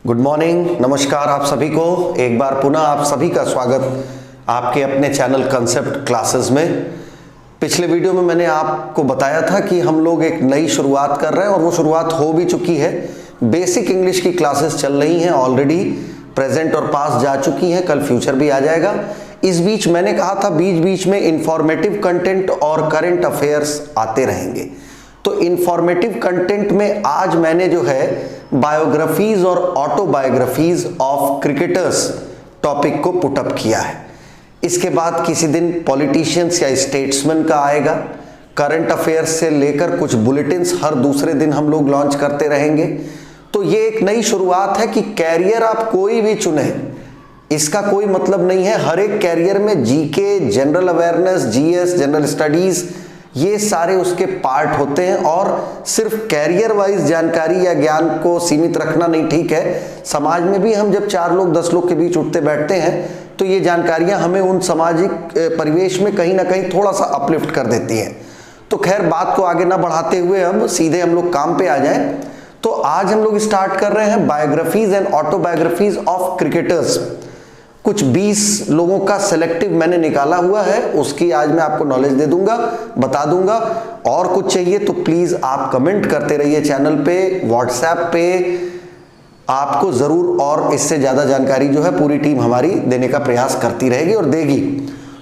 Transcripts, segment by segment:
Good morning, नमस्कार आप सभी को। एक बार पुनः आप सभी का स्वागत आपके अपने चैनल कंसेप्ट क्लासेस में। पिछले वीडियो में मैंने आपको बताया था कि हम लोग एक नई शुरुआत कर रहे हैं और वो शुरुआत हो भी चुकी है। बेसिक इंग्लिश की क्लासेस चल रही हैं, ऑलरेडी प्रेजेंट और पास्ट जा चुकी हैं, कल फ्यूचर भी आ जाएगा। इस बीच मैंने कहा था बीच बीच में इंफॉर्मेटिव कंटेंट और करंट अफेयर्स आते रहेंगे। तो इंफॉर्मेटिव कंटेंट में आज मैंने जो है बायोग्राफीज और ऑटोबायोग्राफीज ऑफ क्रिकेटर्स टॉपिक को पुटअप किया है। इसके बाद किसी दिन पॉलिटिशियंस या स्टेट्समैन का आएगा। करंट अफेयर्स से लेकर कुछ बुलेटिन्स हर दूसरे दिन हम लोग लॉन्च करते रहेंगे। तो ये एक नई शुरुआत है कि कैरियर आप कोई भी चुने, इसका कोई मतलब नहीं है। हर एक कैरियर में GK, general awareness, GS, general studies, ये सारे उसके पार्ट होते हैं। और सिर्फ कैरियर वाइज जानकारी या ज्ञान को सीमित रखना नहीं ठीक है। समाज में भी हम जब 4 लोग 10 लोग के बीच उठते बैठते हैं तो ये जानकारियां हमें उन सामाजिक परिवेश में कहीं ना कहीं थोड़ा सा अपलिफ्ट कर देती हैं। तो खैर, बात को आगे ना बढ़ाते हुए हम सीधे हम लोग काम पे आ जाएं। तो आज हम लोग स्टार्ट कर रहे हैं biographies and autobiographies of cricketers. कुछ 20 लोगों का सिलेक्टिव मैंने निकाला हुआ है, उसकी आज मैं आपको नॉलेज दे दूंगा, बता दूंगा। और कुछ चाहिए तो प्लीज आप कमेंट करते रहिए चैनल पे, व्हाट्सएप पे, आपको जरूर और इससे ज्यादा जानकारी जो है पूरी टीम हमारी देने का प्रयास करती रहेगी और देगी।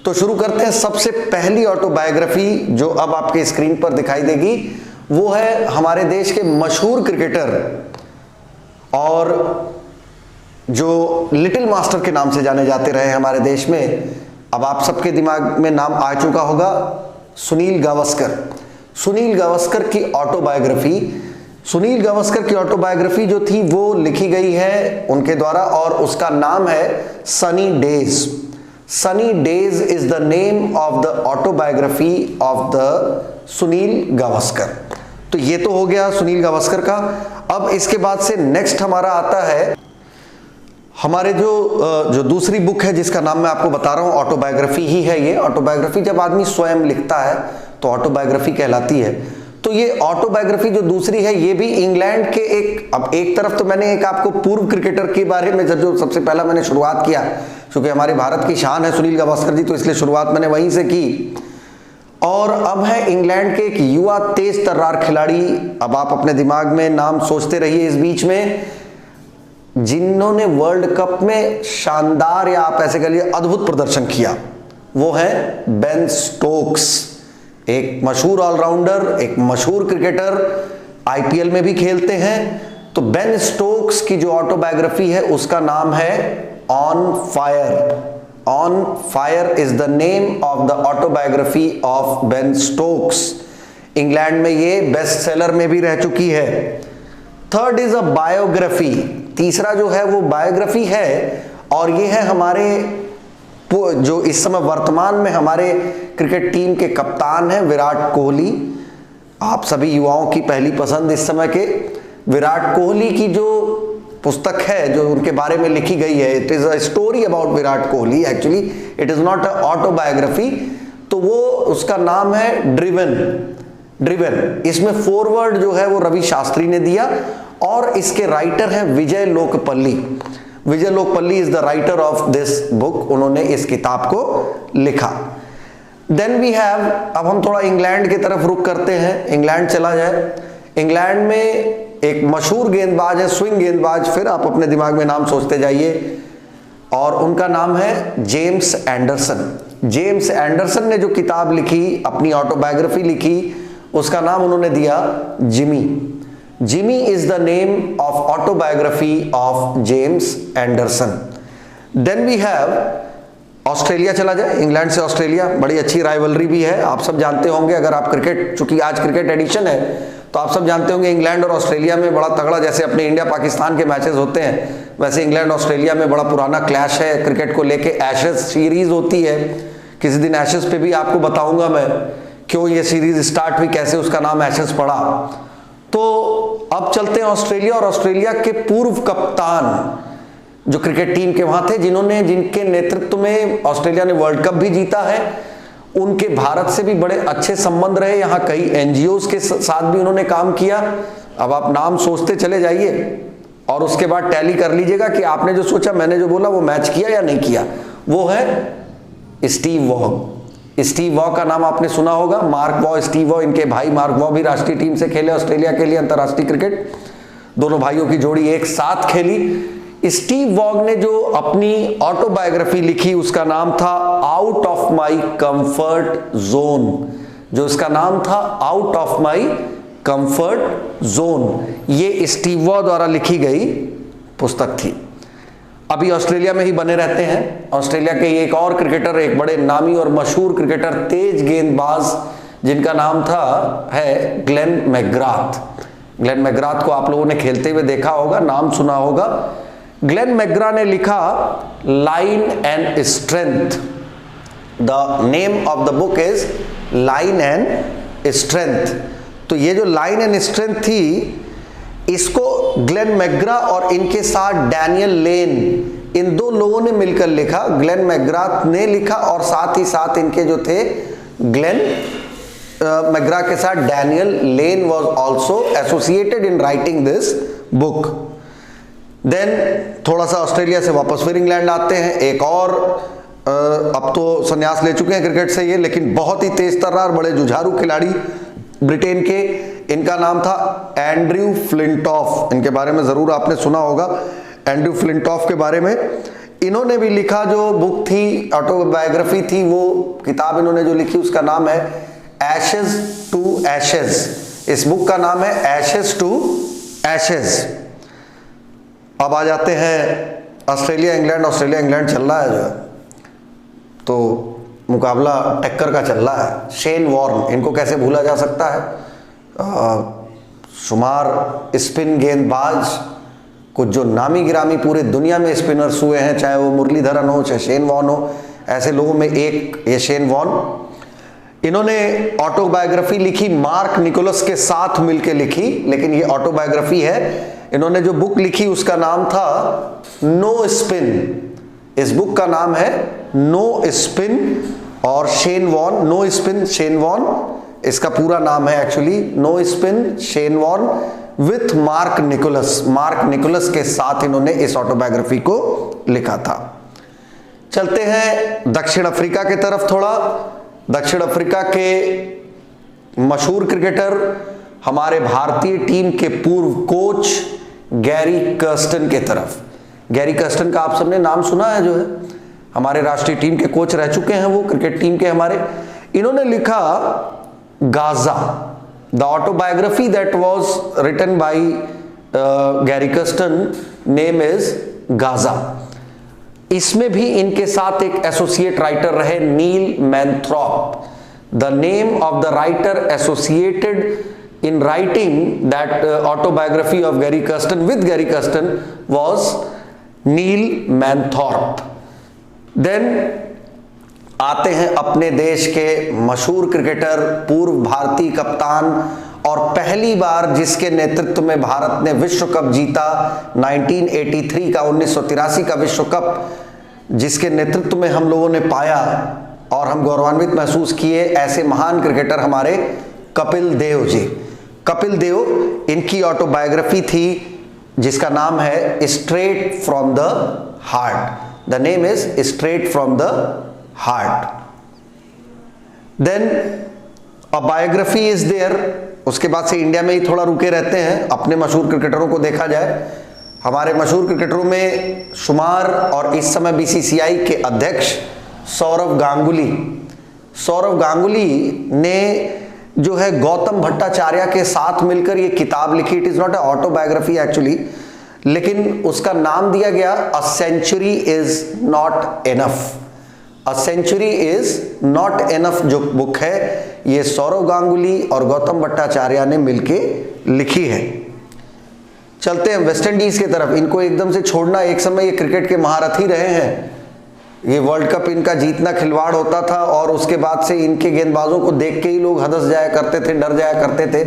तो शुरू करते हैं। सबसे पहली ऑटोबायोग्राफी जो अब आपके स्क्रीन पर दिखाई देगी वो है हमारे देश के मशहूर क्रिकेटर और जो लिटिल मास्टर के नाम से जाने जाते रहे हमारे देश में। अब आप सबके दिमाग में नाम आ चुका होगा, सुनील गावस्कर। सुनील गावस्कर की ऑटोबायोग्राफी, सुनील गावस्कर की ऑटोबायोग्राफी जो थी वो लिखी गई है उनके द्वारा और उसका नाम है Sunny days. Sunny days is the name of the autobiography of the Sunil Gavaskar. तो ये तो हो गया सुनील गावस्कर का। अब इसके बाद से नेक्स्ट हमारा आता है हमारे जो दूसरी बुक है जिसका नाम मैं आपको बता रहा हूं, ऑटोबायोग्राफी ही है ये। ऑटोबायोग्राफी जब आदमी स्वयं लिखता है तो ऑटोबायोग्राफी कहलाती है। तो ये ऑटोबायोग्राफी जो दूसरी है ये भी इंग्लैंड के अब एक तरफ तो मैंने एक आपको पूर्व क्रिकेटर के बारे में जो सबसे पहला मैंने शुरुआत किया, क्योंकि हमारे भारत की शान है सुनील गावस्कर जी, तो इसलिए शुरुआत मैंने वहीं से की। और अब है इंग्लैंड के एक युवा तेज तर्रार खिलाड़ी। अब आप अपने दिमाग में नाम सोचते रहिए इस बीच में, जिन्होंने वर्ल्ड कप में शानदार या आप ऐसे कह लीजिए अद्भुत प्रदर्शन किया, वो है बेन स्टोक्स। एक मशहूर ऑलराउंडर, एक मशहूर क्रिकेटर, आईपीएल में भी खेलते हैं। तो बेन स्टोक्स की जो ऑटोबायोग्राफी है उसका नाम है on fire. On fire is the name of the autobiography of Ben Stokes. England में ये बेस्ट सेलर में भी रह चुकी है। Third is a biography. तीसरा जो है वो बायोग्राफी है और ये है हमारे जो इस समय वर्तमान में हमारे क्रिकेट टीम के कप्तान हैं विराट कोहली। आप सभी युवाओं की पहली पसंद इस समय के विराट कोहली की जो पुस्तक है जो उनके बारे में लिखी गई है, it is a story about Virat Kohli, actually it is not a autobiography. तो वो उसका नाम है ड्रिवन। इसमें फॉरवर्ड जो है वो रवि शास्त्री ने दिया और इसके राइटर हैं Vijay Lokapally. Vijay Lokapally is the writer of this book, उन्होंने इस किताब को लिखा। देन वी हैव, अब हम थोड़ा इंग्लैंड की तरफ रुख करते हैं, इंग्लैंड चला जाए। इंग्लैंड में एक मशहूर गेंदबाज है, स्विंग गेंदबाज, फिर आप अपने दिमाग में नाम सोचते जाइए, और उनका नाम है जेम्स एंडरसन। जेम्स एंडरसन ने जो किताब लिखी, अपनी ऑटोबायोग्राफी लिखी, उसका नाम उन्होंने दिया Jimmy. Jimmy is the name of autobiography of James Anderson. Then we have Australia चला जाए, इंग्लैंड से ऑस्ट्रेलिया, बड़ी अच्छी राइवलरी भी है। आप सब जानते होंगे, अगर आप क्रिकेट, चूंकि आज क्रिकेट एडिशन है तो आप सब जानते होंगे इंग्लैंड और ऑस्ट्रेलिया में बड़ा तगड़ा, जैसे अपने इंडिया पाकिस्तान के मैचेस होते हैं वैसे इंग्लैंड ऑस्ट्रेलिया में बड़ा पुराना क्लैश है क्रिकेट को लेके। एशेज सीरीज होती है, किसी दिन एशेज पे भी आपको बताऊंगा मैं क्यों ये सीरीज स्टार्ट हुई, कैसे उसका नाम एशेज पड़ा। तो अब चलते हैं ऑस्ट्रेलिया, और ऑस्ट्रेलिया के पूर्व कप्तान जो क्रिकेट टीम के वहां थे, जिनके नेतृत्व में ऑस्ट्रेलिया ने वर्ल्ड कप भी जीता है, उनके भारत से भी बड़े अच्छे संबंध रहे। यहाँ कई एनजीओ के साथ भी उन्होंने काम किया। अब आप नाम सोचते चले जाइए, और उसके बाद टैली कर लीजिएगा कि आपने जो सोचा मैंने जो बोला वो मैच किया या नहीं किया। वो है स्टीव वॉ। स्टीव वॉ का नाम आपने सुना होगा, मार्क वॉ, स्टीव वॉ, इनके भाई मार्क वॉ भी राष्ट्रीय टीम से खेले ऑस्ट्रेलिया के लिए अंतर्राष्ट्रीय क्रिकेट। दोनों भाइयों की जोड़ी एक साथ खेली। स्टीव वॉग ने जो अपनी ऑटोबायोग्राफी लिखी उसका नाम था out of my comfort zone. जो इसका नाम था out of my comfort zone, ये स्टीव वॉ द्वारा लिखी गई पुस्तक थी। अभी ऑस्ट्रेलिया में ही बने रहते हैं। ऑस्ट्रेलिया के एक और क्रिकेटर, एक बड़े नामी और मशहूर क्रिकेटर, तेज गेंदबाज, जिनका नाम है ग्लेन मैकग्राथ। ग्लेन मैकग्राथ को आप लोगों ने खेलते हुए देखा होगा, नाम सुना होगा। ग्लेन मैकग्रा ने लिखा line and strength. The name of the book is line and strength. तो ये जो लाइन एंड स्ट्रेंथ थी, इसको ग्लेन मैकग्रा और इनके साथ डैनियल लेन, इन दो लोगों ने मिलकर लिखा। ग्लेन मैकग्राथ ने लिखा और साथ ही साथ इनके जो थे ग्लेन मैकग्रा के साथ Daniel Lane was also associated in writing this book. देन थोड़ा सा ऑस्ट्रेलिया से वापस फिर इंग्लैंड आते हैं। एक और अब तो संन्यास ले चुके हैं क्रिकेट से ये, लेकिन बहुत ही तेज तर्रार बड़े जुझारू खिलाड़ी ब्रिटेन के, इनका नाम था एंड्रयू फ्लिंटॉफ। इनके बारे में जरूर आपने सुना होगा, एंड्रयू फ्लिंटॉफ के बारे में। इन्होंने भी लिखा, जो बुक थी ऑटोबायोग्राफी थी, वो किताब इन्होंने जो लिखी उसका नाम है एशेज टू एशेज। इस बुक का नाम है एशेज टू एशेज। अब आ जाते हैं ऑस्ट्रेलिया इंग्लैंड। ऑस्ट्रेलिया इंग्लैंड चल रहा है जो है, तो मुकाबला टक्कर का चल रहा है। शेन वॉर्न, इनको कैसे भूला जा सकता है। शुमार स्पिन गेंदबाज, कुछ जो नामी गिरामी पूरे दुनिया में स्पिनर्स हुए हैं, चाहे वो मुरलीधरन हो चाहे शेन वॉर्न हो, ऐसे लोगों में एक ये शेन वॉर्न। इन्होंने ऑटोबायोग्राफी लिखी, मार्क निकोलस के साथ मिलकर लिखी, लेकिन ये ऑटोबायोग्राफी है। इन्होंने जो बुक लिखी उसका नाम था नो स्पिन। इस बुक का नाम है नो स्पिन। और Shane Warne, no spin Shane Warne, इसका पूरा नाम है actually no spin Shane Warne with Mark Nicholas. Mark Nicholas के साथ इन्होंने इस ऑटोबायोग्राफी को लिखा था। चलते हैं दक्षिण अफ्रीका की तरफ थोड़ा। दक्षिण अफ्रीका के मशहूर क्रिकेटर, हमारे भारतीय टीम के पूर्व कोच गैरी कर्स्टन के तरफ। गैरी कर्स्टन का आप सबने नाम सुना है, जो है हमारे राष्ट्रीय टीम के कोच रह चुके हैं वो क्रिकेट टीम के हमारे। इन्होंने लिखा Gazza, the autobiography that was written by Gary Kirsten, name is Gazza. इसमें भी इनके साथ एक एसोसिएट राइटर रहे Neil Manthorp. The name of the writer associated in writing that autobiography of Gary Kirsten with Gary Kirsten was Neil Manthorpe. Then आते हैं अपने देश के मशहूर क्रिकेटर, पूर्व भारतीय कप्तान और पहली बार जिसके नेतृत्व में भारत ने विश्व कप जीता 1983 का, 1983 का विश्व कप जिसके नेतृत्व में हम लोगों ने पाया और हम गौरवान्वित महसूस किए, ऐसे महान क्रिकेटर हमारे कपिल देव जी। कपिल देव, इनकी ऑटोबायोग्राफी थी जिसका नाम है straight from the heart. The name is straight from the heart. Then a biography is there. उसके बाद से इंडिया में ही थोड़ा रुके रहते हैं। अपने मशहूर क्रिकेटरों को देखा जाए, हमारे मशहूर क्रिकेटरों में शुमार और इस समय बीसीसीआई के अध्यक्ष सौरव गांगुली। सौरव गांगुली ने जो है गौतम भट्टाचार्य के साथ मिलकर ये किताब लिखी। It is not a autobiography actually, लेकिन उसका नाम दिया गया a century is not enough. A century is not enough जो बुक है, ये सौरव गांगुली और गौतम भट्टाचार्य ने मिलके लिखी है। चलते हैं वेस्ट इंडीज की तरफ। इनको एकदम से छोड़ना, एक समय ये क्रिकेट के महारथी रहे हैं। ये वर्ल्ड कप इनका जीतना खिलवाड़ होता था और उसके बाद से इनके गेंदबाजों को देख के ही लोग हदस जाया करते थे, डर जाया करते थे।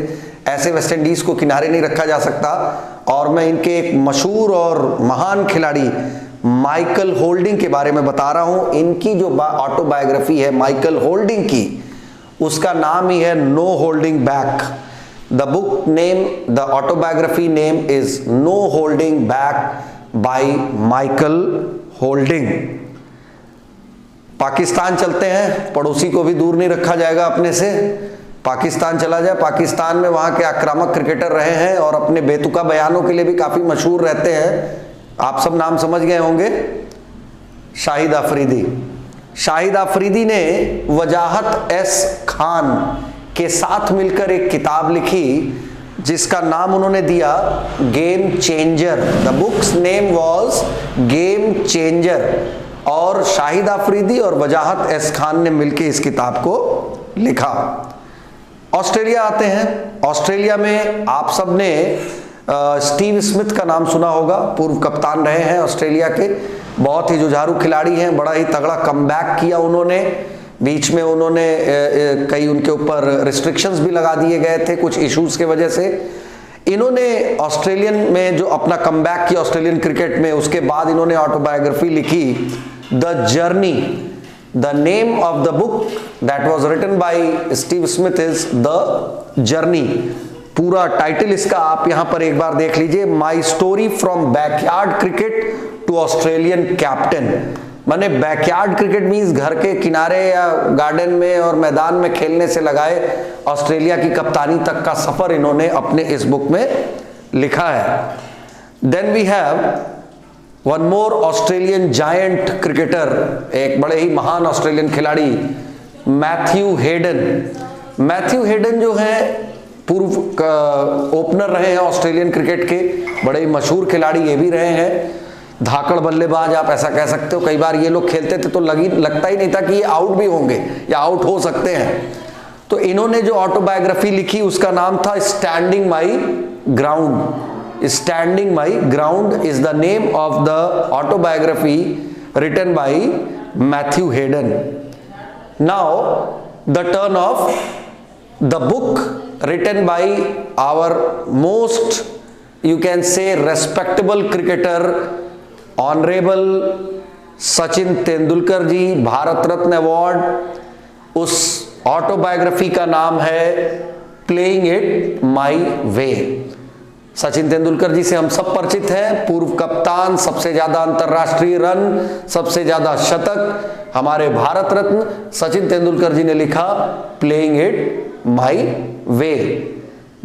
ऐसे वेस्ट इंडीज को किनारे नहीं रखा जा सकता। और मैं इनके एक मशहूर और महान खिलाड़ी माइकल होल्डिंग के बारे में बता रहा हूं। इनकी जो ऑटोबायोग्राफी है माइकल होल्डिंग की, उसका नाम ही है no holding back. The book name, the autobiography name is no holding back by Michael Holding. Pakistan चलते हैं, पड़ोसी को भी दूर नहीं रखा जाएगा अपने से। पाकिस्तान चला जाए, पाकिस्तान में वहां के आक्रामक क्रिकेटर रहे हैं और अपने बेतुका बयानों के लिए भी काफी मशहूर रहते हैं। आप सब नाम समझ गए होंगे। शाहिद अफरीदी। शाहिद अफरीदी ने वजाहत एस खान के साथ मिलकर एक किताब लिखी जिसका नाम उन्होंने दिया game changer. The books name was game changer. और शाहिद अफरीदी और वजाहत एस खान ने मिलकर इस किताब को लिखा। ऑस्ट्रेलिया आते हैं। ऑस्ट्रेलिया में आप सब ने स्टीव स्मिथ का नाम सुना होगा, पूर्व कप्तान रहे हैं ऑस्ट्रेलिया के, बहुत ही जुझारू खिलाड़ी हैं, बड़ा ही तगड़ा कमबैक किया उन्होंने। बीच में उन्होंने कई उनके ऊपर रिस्ट्रिक्शंस भी लगा दिए गए थे कुछ इश्यूज के वजह से। इन्होंने ऑस्ट्रेलियन में जो अपना कमबैक किया ऑस्ट्रेलियन क्रिकेट में, उसके बाद इन्होंने ऑटोबायोग्राफी लिखी the journey. The name of the book that was written by Steve Smith is the journey. पूरा टाइटल इसका आप यहां पर एक बार देख लीजिए, my story from backyard cricket to Australian captain. माने बैकयार्ड क्रिकेट मीन्स घर के किनारे या गार्डन में और मैदान में खेलने से लगाए ऑस्ट्रेलिया की कप्तानी तक का सफर इन्होंने अपने इस बुक में लिखा है। Then we have one more Australian giant cricketer, एक बड़े ही महान ऑस्ट्रेलियन खिलाड़ी मैथ्यू हेडन। मैथ्यू हेडन जो है पूर्व ओपनर रहे हैं ऑस्ट्रेलियन क्रिकेट के, बड़े ही मशहूर खिलाड़ी ये भी रहे हैं, धाकड़ बल्लेबाज आप ऐसा कह सकते हो। कई बार ये लोग खेलते थे तो लगता ही नहीं था कि ये आउट भी होंगे या आउट हो सकते हैं। तो इन्होंने जो ऑटोबायोग्राफी लिखी उसका नाम था standing my ground. Standing my ground is the name of the autobiography written by Matthew Hayden. Now the turn of the book written by our most, you can say, respectable cricketer, honorable Sachin Tendulkar ji, Bharat Ratna award. उस autobiography का नाम है playing it my way. Sachin Tendulkar ji से हम सब परिचित हैं, पूर्व कप्तान, सबसे ज्यादा अंतरराष्ट्रीय रन, सबसे ज्यादा शतक, हमारे भारत रत्न सचिन तेंदुलकर जी ने लिखा playing it my way.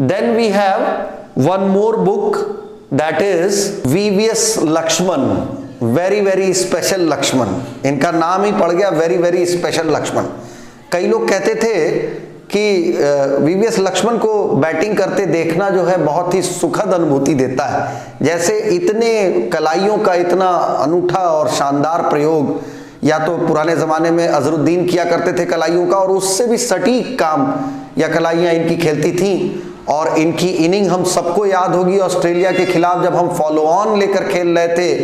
Then we have one more book that is VVS Lakshman, very special Laxman. इनका नाम ही पड़ गया very special लक्ष्मण। कई लोग कहते थे कि VVS लक्ष्मण को बैटिंग करते देखना जो है बहुत ही सुखद अनुभूति देता है। जैसे इतने कलाइयों का इतना अनूठा और शानदार प्रयोग या तो पुराने ज़माने में अजरुद्दीन किया करते थे कलाइयों का, और उससे भी सटीक काम या कलाइयाँ इनकी खेलती थीं। और इनकी इनिंग हम सबको याद होगी ऑस्ट्रेलिया के खिलाफ जब हम फॉलो ऑन लेकर खेल रहे थे,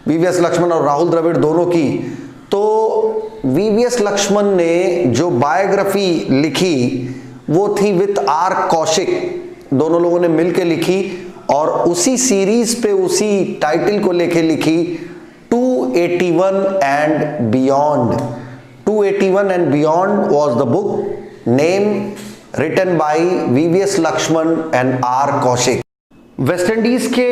वीवीएस लक्ष्मण और राहुल द्रविड़ दोनों की। तो वीवीएस लक्ष्मण ने जो बायोग्राफी लिखी वो थी विथ आर कौशिक, दोनों लोगों ने मिलकर लिखी और उसी सीरीज पे उसी टाइटल को लेके लिखी 281 and Beyond. 281 and Beyond was the book name written by VVS Lakshman and R. Kaushik. West Indies के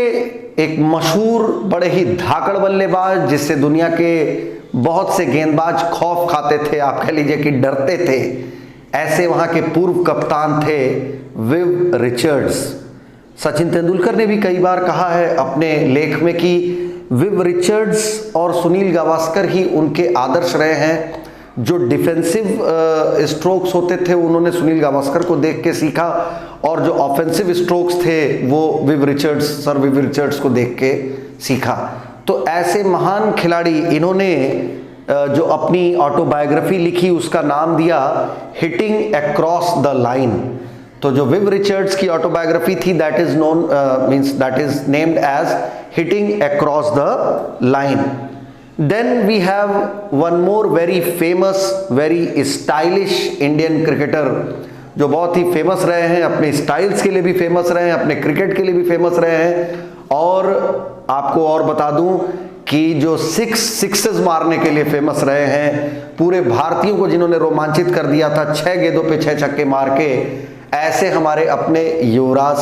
एक मशहूर बड़े ही धाकड़ बल्लेबाज जिससे दुनिया के बहुत से गेंदबाज खौफ खाते थे, आप कह लीजिए कि डरते थे, ऐसे वहां के पूर्व कप्तान थे विव रिचर्ड्स। सचिन तेंदुलकर ने भी कई बार कहा है अपने लेख में कि विव रिचर्ड्स और सुनील गावस्कर ही उनके आदर्श रहे हैं। जो डिफेंसिव स्ट्रोक्स होते थे उन्होंने सुनील गावस्कर को देख के सीखा, और जो ऑफेंसिव स्ट्रोक्स थे वो सर विव रिचर्ड्स को देख के सीखा। तो ऐसे महान खिलाड़ी इन्होंने जो अपनी ऑटोबायोग्राफी लिखी उसका नाम दिया हिटिंग अक्रॉस द लाइन। तो जो विव रिचर्ड्स की ऑटोबायोग्राफी थी that is named as hitting across the line. Then we have one more very famous, very stylish Indian cricketer जो बहुत ही फेमस रहे हैं, अपने स्टाइल्स के लिए भी फेमस रहे हैं, अपने क्रिकेट के लिए भी फेमस रहे हैं। और आपको और बता दूं कि जो सिक्सेस मारने के लिए फेमस रहे हैं, पूरे भारतीयों को जिन्होंने रोमांचित कर दिया था 6 गेंदों पे 6 छक्के मार के, ऐसे हमारे अपने युवराज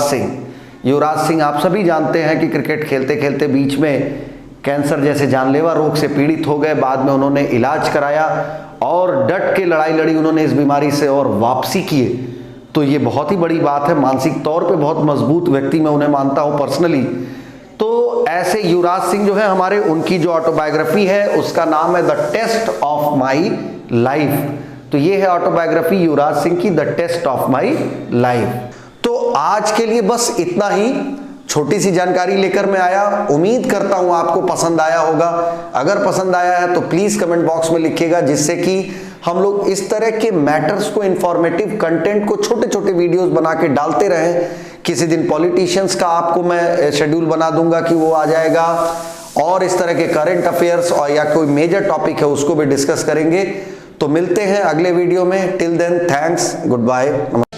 सिंह आप सभी जानते हैं कि क्रिकेट खेलते खेलते बीच में कैंसर जैसे जानलेवा रोग से पीड़ित हो गए। बाद में उन्होंने इलाज कराया और डट के लड़ाई लड़ी उन्होंने इस बीमारी से और वापसी किए। तो ये बहुत ही बड़ी बात है, मानसिक तौर पे बहुत मजबूत व्यक्ति मैं उन्हें मानता हूं पर्सनली। तो ऐसे युवराज सिंह जो है हमारे, उनकी जो ऑटोबायोग्राफी है उसका नाम है the test of my life. तो ये है ऑटोबायोग्राफी युवराज सिंह की, the test of my life. तो आज के लिए बस इतना ही, छोटी सी जानकारी लेकर मैं आया। उम्मीद करता हूं आपको पसंद आया होगा। अगर पसंद आया है तो प्लीज कमेंट बॉक्स में लिखिएगा, जिससे कि हम लोग इस तरह के मैटर्स को, इंफॉर्मेटिव कंटेंट को छोटे छोटे वीडियोस बना के डालते रहें। किसी दिन पॉलिटिशियंस का आपको मैं शेड्यूल बना दूंगा कि वो आ जाएगा, और इस तरह के करंट अफेयर्स और या कोई मेजर टॉपिक है उसको भी डिस्कस करेंगे। तो मिलते हैं अगले वीडियो में। Till then thanks, good bye.